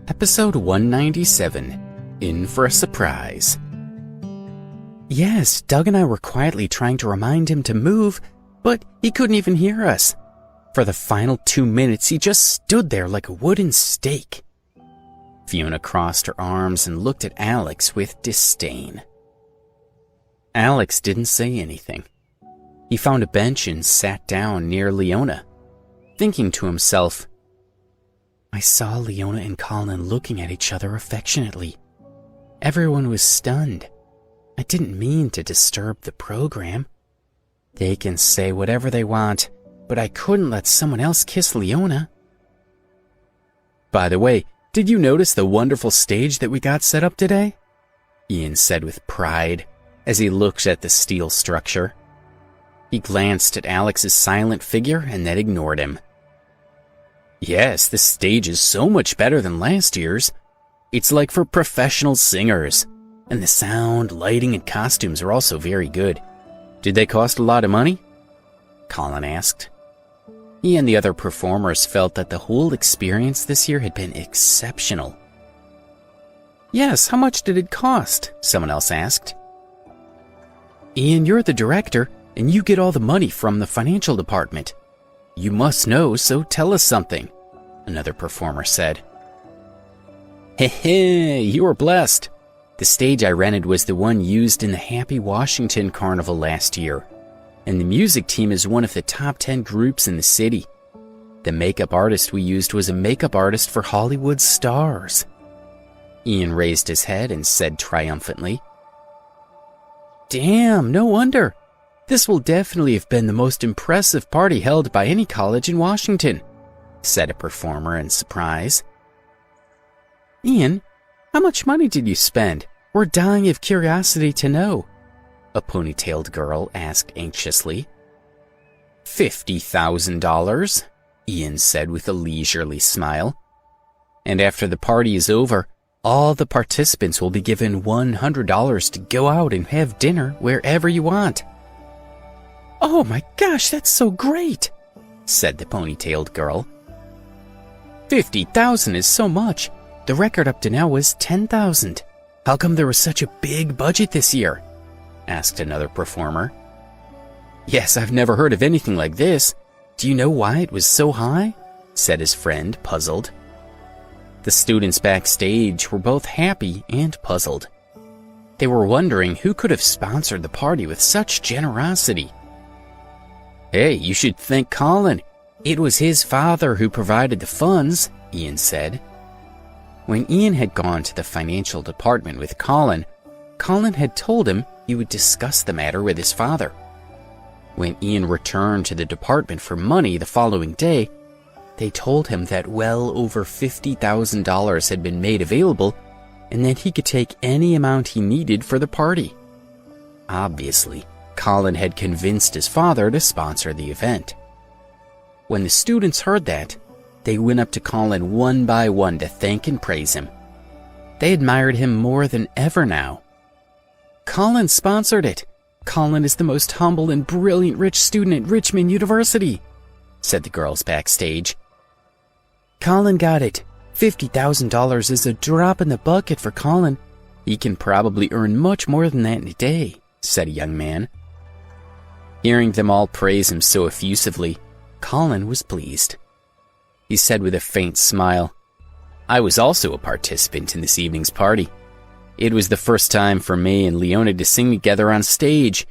Episode 197, In for a Surprise. Yes, Doug and I were quietly trying to remind him to move, but he couldn't even hear us. For the final 2 minutes, he just stood there like a wooden stake. Fiona crossed her arms and looked at Alex with disdain. Alex didn't say anything. He found a bench and sat down near Leona, thinking to himself, I saw Leona and Colin looking at each other affectionately. Everyone was stunned. I didn't mean to disturb the program. They can say whatever they want, but I couldn't let someone else kiss Leona. By the way, did you notice the wonderful stage that we got set up today? Ian said with pride as he looked at the steel structure. He glanced at Alex's silent figure and then ignored him. Yes, this stage is so much better than last year's. It's like for professional singers. And the sound, lighting, and costumes are also very good. Did they cost a lot of money? Colin asked. He and the other performers felt that the whole experience this year had been exceptional. Yes, how much did it cost? Someone else asked. Ian, you're the director, and you get all the money from the financial department. You must know, so tell us something, another performer said. Heh, you were blessed. The stage I rented was the one used in the Happy Washington Carnival last year, and the music team is one of the top 10 groups in the city. The makeup artist we used was a makeup artist for Hollywood stars. Ian raised his head and said triumphantly, Damn, no wonder. This will definitely have been the most impressive party held by any college in Washington, said a performer in surprise. Ian, how much money did you spend? We're dying of curiosity to know, a ponytailed girl asked anxiously. $50,000, Ian said with a leisurely smile. And after the party is over, all the participants will be given $100 to go out and have dinner wherever you want. Oh my gosh, that's so great, said the ponytailed girl. 50,000 is so much. The record up to now was 10,000. How come there was such a big budget this year? Asked another performer. Yes, I've never heard of anything like this. Do you know why it was so high? Said his friend, puzzled. The students backstage were both happy and puzzled. They were wondering who could have sponsored the party with such generosity. Hey, you should thank Colin. It was his father who provided the funds, Ian said. When Ian had gone to the financial department with Colin had told him he would discuss the matter with his father. When Ian returned to the department for money the following day, they told him that well over $50,000 had been made available and that he could take any amount he needed for the party. Obviously, Colin had convinced his father to sponsor the event. When the students heard that, they went up to Colin one by one to thank and praise him. They admired him more than ever now. Colin sponsored it. Colin is the most humble and brilliant rich student at Richmond University, said the girls backstage. Colin got it. $50,000 is a drop in the bucket for Colin. He can probably earn much more than that in a day, said a young man. Hearing them all praise him so effusively, Colin was pleased. He said with a faint smile, I was also a participant in this evening's party. It was the first time for me and Leona to sing together on stage.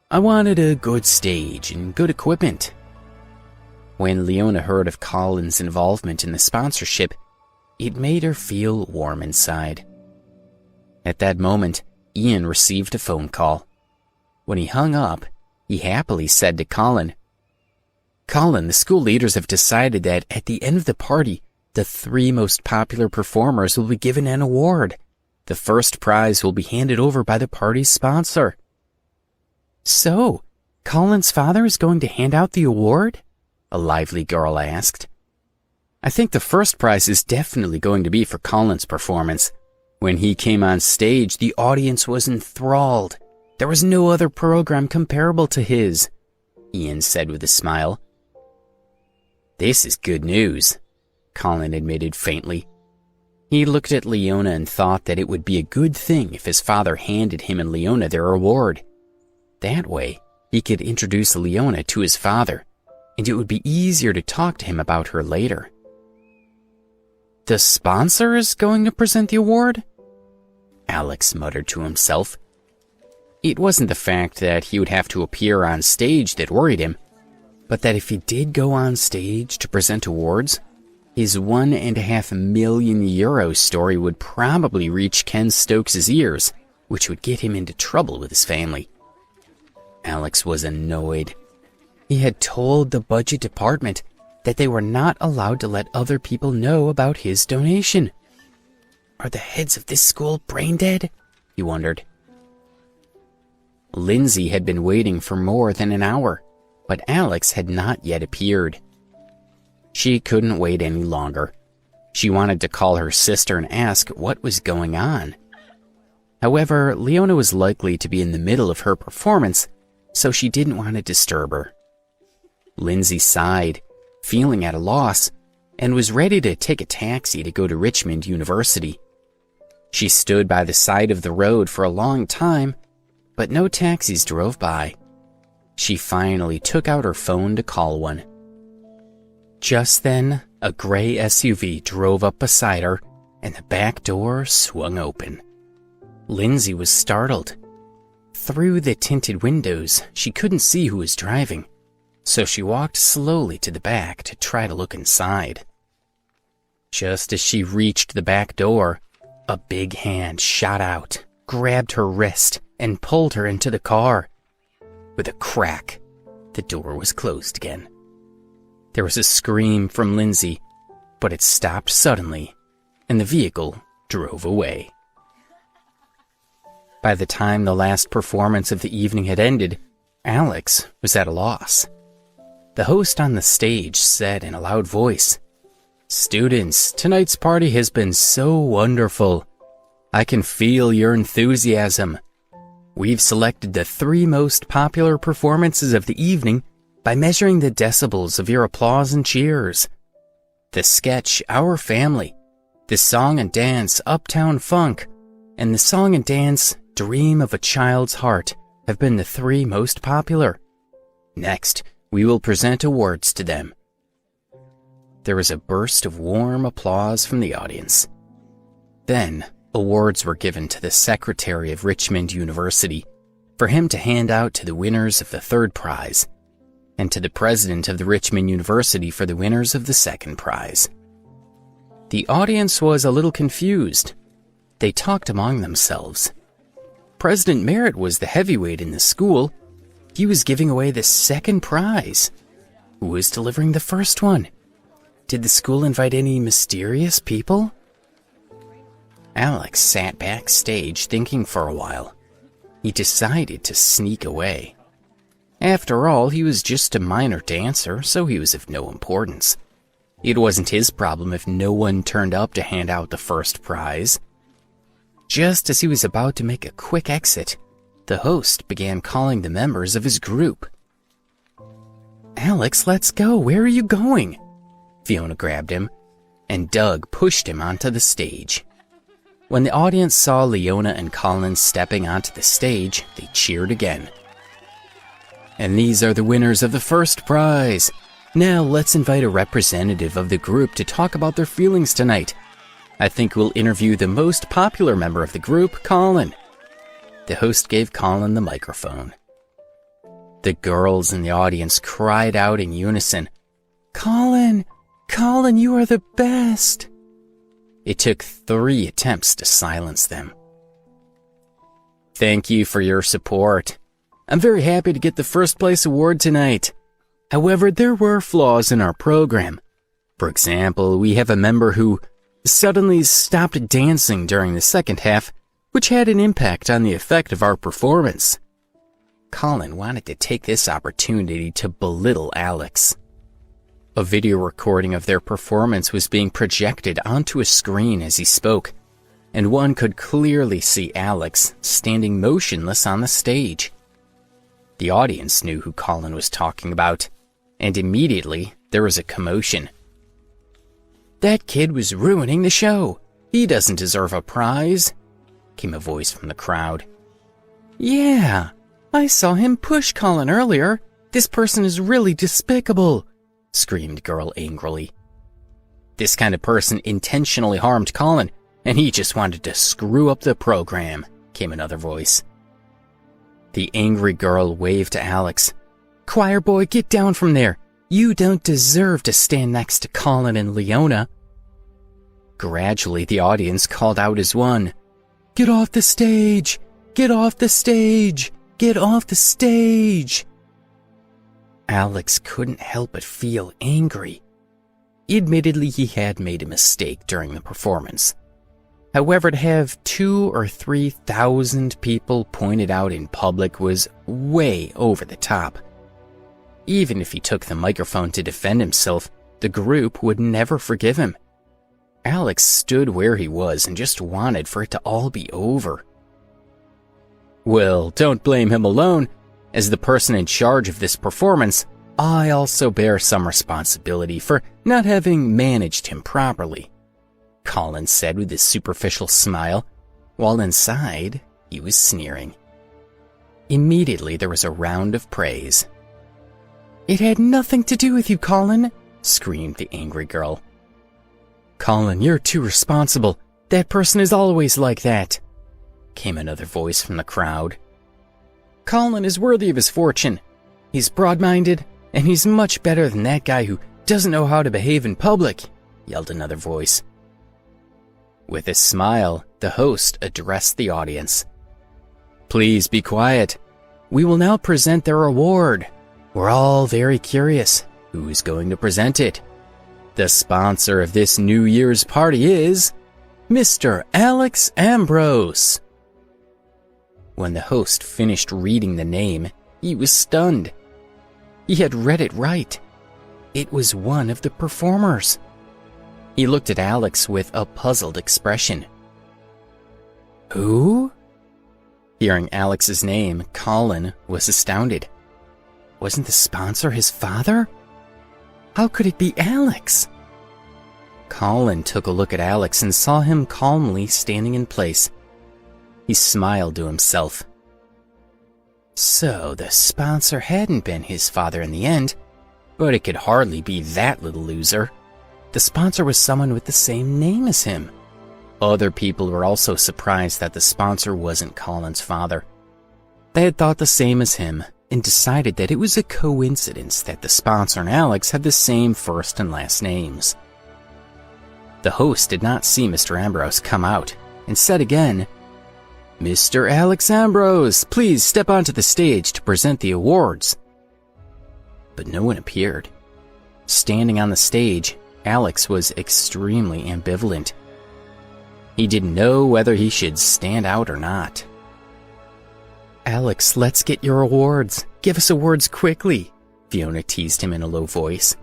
I wanted a good stage and good equipment. When Leona heard of Colin's involvement in the sponsorship, it made her feel warm inside. At that moment, Ian received a phone call. When he hung up, he happily said to Colin, Colin, the school leaders have decided that at the end of the party, the 3 most popular performers will be given an award. The first prize will be handed over by the party's sponsor. So, Colin's father is going to hand out the award? A lively girl asked. I think the first prize is definitely going to be for Colin's performance. When he came on stage, the audience was enthralled. There was no other program comparable to his, Ian said with a smile. This is good news, Colin admitted faintly. He looked at Leona and thought that it would be a good thing if his father handed him and Leona their award. That way, he could introduce Leona to his father, and it would be easier to talk to him about her later. The sponsor is going to present the award? Alex muttered to himself. It wasn't the fact that he would have to appear on stage that worried him, but that if he did go on stage to present awards, his €1.5 million story would probably reach Ken Stokes' ears, which would get him into trouble with his family. Alex was annoyed. He had told the budget department that they were not allowed to let other people know about his donation. Are the heads of this school brain dead? He wondered. Lindsay had been waiting for more than an hour, but Alex had not yet appeared. She couldn't wait any longer. She wanted to call her sister and ask what was going on. However, Leona was likely to be in the middle of her performance, so she didn't want to disturb her. Lindsay sighed, feeling at a loss, and was ready to take a taxi to go to Richmond University. She stood by the side of the road for a long time, but no taxis drove by. She finally took out her phone to call one. Just then, a gray SUV drove up beside her, and the back door swung open. Lindsay was startled. Through the tinted windows, she couldn't see who was driving, so she walked slowly to the back to try to look inside. Just as she reached the back door, a big hand shot out, grabbed her wrist, and pulled her into the car. With a crack, the door was closed again. There was a scream from Lindsay, but it stopped suddenly, and the vehicle drove away. By the time the last performance of the evening had ended, Alex was at a loss. The host on the stage said in a loud voice, "Students, tonight's party has been so wonderful. I can feel your enthusiasm. We've selected the 3 most popular performances of the evening by measuring the decibels of your applause and cheers. The sketch, Our Family, the song and dance, Uptown Funk, and the song and dance, Dream of a Child's Heart, have been the 3 most popular. Next, we will present awards to them." There was a burst of warm applause from the audience. Then, awards were given to the secretary of Richmond University for him to hand out to the winners of the 3rd prize, and to the president of the Richmond University for the winners of the 2nd prize. The audience was a little confused. They talked among themselves. President Merritt was the heavyweight in the school. He was giving away the 2nd prize. Who was delivering the 1st one? Did the school invite any mysterious people? Alex sat backstage thinking for a while. He decided to sneak away. After all, he was just a minor dancer, so he was of no importance. It wasn't his problem if no one turned up to hand out the 1st prize. Just as he was about to make a quick exit, the host began calling the members of his group. "Alex, let's go. Where are you going?" Fiona grabbed him, and Doug pushed him onto the stage. When the audience saw Leona and Colin stepping onto the stage, they cheered again. "And these are the winners of the 1st prize. Now let's invite a representative of the group to talk about their feelings tonight. I think we'll interview the most popular member of the group, Colin." The host gave Colin the microphone. The girls in the audience cried out in unison, "Colin! Colin, you are the best!" It took 3 attempts to silence them. "Thank you for your support. I'm very happy to get the 1st place award tonight. However, there were flaws in our program. For example, we have a member who suddenly stopped dancing during the 2nd half, which had an impact on the effect of our performance." Colin wanted to take this opportunity to belittle Alex. A video recording of their performance was being projected onto a screen as he spoke, and one could clearly see Alex standing motionless on the stage. The audience knew who Colin was talking about, and immediately there was a commotion. "That kid was ruining the show. He doesn't deserve a prize, came a voice from the crowd. Yeah, I saw him push Colin earlier. This person is really despicable, screamed Girl angrily. This kind of person intentionally harmed Colin, and he just wanted to screw up the program, came another voice. The angry girl waved to Alex. Choir boy, get down from there. You don't deserve to stand next to Colin and Leona. Gradually, the audience called out as one. Get off the stage! Get off the stage! Get off the stage! Alex couldn't help but feel angry. Admittedly, he had made a mistake during the performance. However, to have 2,000 or 3,000 people pointed out in public was way over the top. Even if he took the microphone to defend himself, the group would never forgive him. Alex stood where he was and just wanted for it to all be over. Well, don't blame him alone. As the person in charge of this performance, I also bear some responsibility for not having managed him properly, Colin said with his superficial smile, while inside he was sneering. Immediately there was a round of praise. It had nothing to do with you, Colin, screamed the angry girl. Colin, you're too responsible. That person is always like that, came another voice from the crowd. Colin is worthy of his fortune. He's broad-minded, and he's much better than that guy who doesn't know how to behave in public, yelled another voice. With a smile, the host addressed the audience. Please be quiet. We will now present their award. We're all very curious. Who's going to present it? The sponsor of this New Year's party is Mr. Alex Ambrose. When the host finished reading the name, he was stunned. He had read it right. It was one of the performers. He looked at Alex with a puzzled expression. Who? Hearing Alex's name, Colin was astounded. Wasn't the sponsor his father? How could it be Alex? Colin took a look at Alex and saw him calmly standing in place. He smiled to himself. So the sponsor hadn't been his father in the end, but it could hardly be that little loser. The sponsor was someone with the same name as him. Other people were also surprised that the sponsor wasn't Colin's father. They had thought the same as him and decided that it was a coincidence that the sponsor and Alex had the same first and last names. The host did not see Mr. Ambrose come out and said again, Mr. Alex Ambrose, please step onto the stage to present the awards. But no one appeared. Standing on the stage, Alex was extremely ambivalent. He didn't know whether he should stand out or not. Alex, let's get your awards. Give us awards quickly, Fiona teased him in a low voice.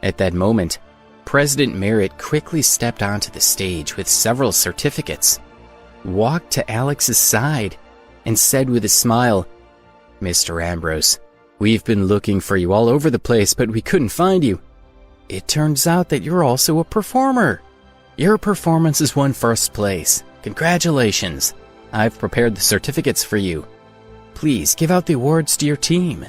At that moment, President Merritt quickly stepped onto the stage with several certificates, walked to Alex's side, and said with a smile, Mr. Ambrose, we've been looking for you all over the place, but we couldn't find you. It turns out that you're also a performer. Your performance has won first place. Congratulations. I've prepared the certificates for you. Please give out the awards to your team.